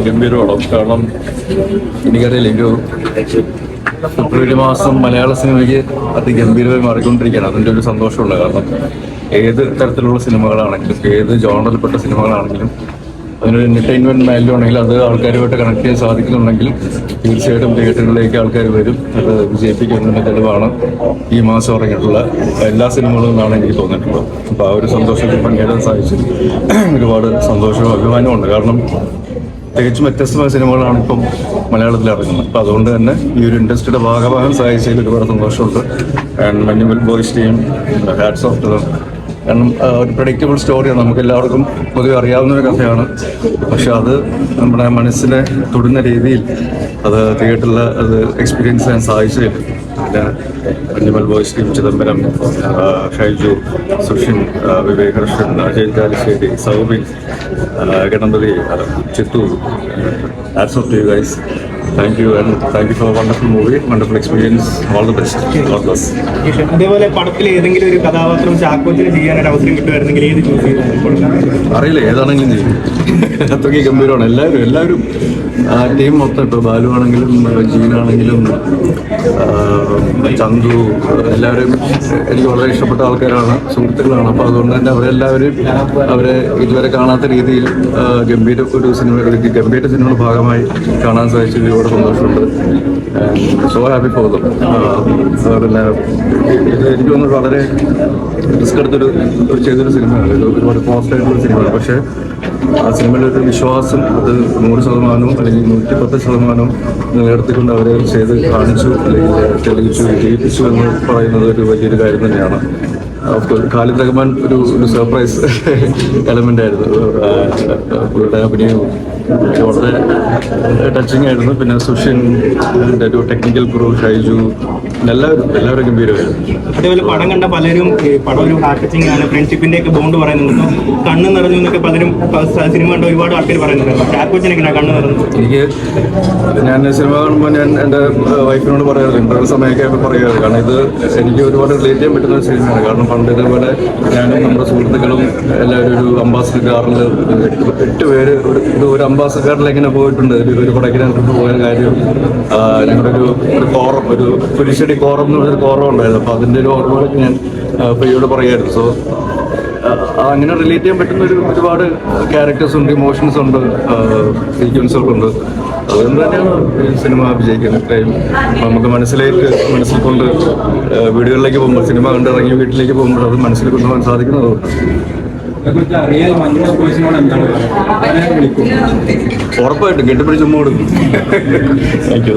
ഗംഭീരമാണ്. കാരണം എനിക്കറിയില്ല, ഫെബ്രുവരി മാസം മലയാള സിനിമയ്ക്ക് അതിഗംഭീരമായി മാറിക്കൊണ്ടിരിക്കുകയാണ്. അതിൻ്റെ ഒരു സന്തോഷമുണ്ട്. കാരണം ഏത് തരത്തിലുള്ള സിനിമകളാണെങ്കിലും, ഏത് ജോണറിൽപ്പെട്ട സിനിമകളാണെങ്കിലും അതിനൊരു എന്റർടൈൻമെന്റ് വാല്യൂ ഉണ്ടെങ്കിൽ, അത് ആൾക്കാരുമായിട്ട് കണക്ട് ചെയ്യാൻ സാധിക്കുന്നുണ്ടെങ്കിൽ തീർച്ചയായിട്ടും തിയേറ്ററിലേക്ക് ആൾക്കാർ വരും. അത് വിജയിപ്പിക്കുന്നതിന്റെ തെളിവാണ് ഈ മാസം ഇറങ്ങിയിട്ടുള്ള എല്ലാ സിനിമകളും എന്നാണ് എനിക്ക് തോന്നിയിട്ടുള്ളത്. അപ്പോൾ ആ ഒരു സന്തോഷത്തിൽ പങ്കെടുക്കാൻ സാധിച്ചു ഒരുപാട് സന്തോഷവും അഭിമാനമുണ്ട്. കാരണം തികച്ചും വ്യത്യസ്തമായ സിനിമകളാണ് ഇപ്പം മലയാളത്തിൽ ഇറങ്ങുന്നത്. അപ്പോൾ അതുകൊണ്ട് തന്നെ ഈ ഒരു ഇൻഡസ്ട്രിയുടെ ഭാഗമാകാൻ സാധിച്ചതിൽ ഒരുപാട് സന്തോഷമുണ്ട്. And Manjummel boys team, hats off to them. കാരണം ഒരു പ്രഡിക്റ്റബിൾ സ്റ്റോറിയാണ്, നമുക്ക് എല്ലാവർക്കും പൊതുവെ അറിയാവുന്നൊരു കഥയാണ്. പക്ഷെ അത് നമ്മുടെ മനസ്സിനെ തൊടുന്ന രീതിയിൽ അത് തിയേറ്ററിൽ അത് എക്സ്പീരിയൻസ് ചെയ്യാൻ സാധിച്ചതിൽ പിന്നെ Manjummel boys team, Chidambaram, Shaiju, Sushin, Vivek Krishnan, Ajay Kalissery, Soubin, Ganapathi, Chithu, hats off to you guys. Thank you for a wonderful movie, wonderful experience. All the best. God bless. അതേപോലെ പടത്തിൽ ഏതെങ്കിലും ഒരു കഥാപാത്രം ചാക്കോച്ചിന് ചെയ്യാനൊരു അവസരം കിട്ടുമായിരുന്നെങ്കിൽ ഏത് ചൂസ് ചെയ്തു? അറിയില്ല, ഏതാണെങ്കിലും ചെയ്യും. അത്രയ്ക്ക് ഗംഭീരമാണ്. എല്ലാവരും ടീം മൊത്തം, ഇപ്പോൾ ബാലു ആണെങ്കിലും ജീനാണെങ്കിലും ചന്തു, എല്ലാവരും എനിക്ക് വളരെ ഇഷ്ടപ്പെട്ട ആൾക്കാരാണ്, സുഹൃത്തുക്കളാണ്. അപ്പോൾ അതുകൊണ്ട് തന്നെ അവരെ ഇതുവരെ കാണാത്ത രീതിയിൽ ഗംഭീര സിനിമയുടെ ഭാഗമായി കാണാൻ സാധിച്ചതിൽ ഒരുപാട് സന്തോഷമുണ്ട്. So happy for them. പിന്നെ ഇത് എനിക്ക് തോന്നുന്നത് വളരെ റിസ്ക് എടുത്തൊരു ചെയ്തൊരു സിനിമയാണ്. ഇത് ഒരുപാട് കോസ്റ്റ് ആയിട്ടുള്ള സിനിമയാണ്. പക്ഷേ ആ സിനിമയിലെ ഒരു വിശ്വാസം അത് 100% അല്ലെങ്കിൽ 110% നിലനിർത്തിക്കൊണ്ട് അവർ ചെയ്ത് കാണിച്ചു, അല്ലെങ്കിൽ തെളിയിച്ചു, വിജയിപ്പിച്ചു എന്ന് പറയുന്നത് ഒരു വലിയൊരു കാര്യം തന്നെയാണ്. ഖാലിദ് റഹ്മാൻ ഒരു സർപ്രൈസ് എലമെന്റ് ആയിരുന്നു. പുള്ളിയുടെ അഭിനയവും വളരെ ടച്ചിങ് ആയിരുന്നു. പിന്നെ സുഷിൻ, ഒരു ടെക്നിക്കൽ ക്രൂ, ഷൈജു, എല്ലാവരും ഗംഭീരമായിരുന്നു. അതേപോലെ പടം കണ്ട പലരും പടം ഒരു ഹാർട്ട് ടച്ചിങ് ആണ്, ഫ്രണ്ട്ഷിപ്പിന്റെ ഒക്കെ ബോണ്ട് പറയുന്നുണ്ട്. കണ്ണ് നിറഞ്ഞു എന്നൊക്കെ പലരും സിനിമ കണ്ട ഒരുപാട് ആൾക്കാർ പറയുന്നുണ്ട്. ചാക്കോച്ചനൊക്കെ കണ്ണ് നിറഞ്ഞു. ഞാൻ സിനിമ കാണുമ്പോൾ ഞാൻ എൻ്റെ വൈഫിനോട് പറയാറ്, ഇന്റർവ്യൂ സമയമൊക്കെ പറയുന്നത്. കാരണം ഇത് എനിക്ക് ഒരുപാട് റിലേറ്റ് ചെയ്യാൻ പറ്റുന്ന ഒരു സിനിമയാണ്. കാരണം പണ്ട് ഇതേപോലെ ഞാനും നമ്മുടെ സുഹൃത്തുക്കളും എല്ലാവരും ഒരു അംബാസഡർ കാറിൽ 8 പേര് ഒരു അംബാസഡർ കാറിൽ എങ്ങനെ പോയിട്ടുണ്ട്. ഒരു കൊടൈക്കനാൽ ട്രിപ്പ് പോയ കാര്യം ഞങ്ങളുടെ ഒരു കോറം, ഒരു കുരിശടി കോറം എന്ന് പറഞ്ഞൊരു കോറം ഉണ്ടായിരുന്നു. അപ്പോൾ അതിൻ്റെ ഒരു ഓർമ്മകളൊക്കെ ഞാൻ പ്രിയോട് പറയായിരുന്നു. സോ അങ്ങനെ റിലേറ്റ് ചെയ്യാൻ പറ്റുന്ന ഒരുപാട് ക്യാരക്ടേഴ്സ് ഉണ്ട്, ഇമോഷൻസ് ഉണ്ട്, സീക്വൻസുകൾ ഉണ്ട്. അതുകൊണ്ട് തന്നെയാണ് സിനിമ വിജയിക്കുന്നത്. ഇത്രയും നമുക്ക് മനസ്സിൽ കൊണ്ട് വീടുകളിലേക്ക് പോകുമ്പോൾ, സിനിമ കണ്ടിറങ്ങി വീട്ടിലേക്ക് പോകുമ്പോൾ അത് മനസ്സിൽ കൊണ്ടുപോകാൻ സാധിക്കുന്നതുകൊണ്ട് ഉറപ്പായിട്ടും കെട്ടിപ്പിടിച്ച് ചുമ്മാ കൊടുക്കും. Thank you.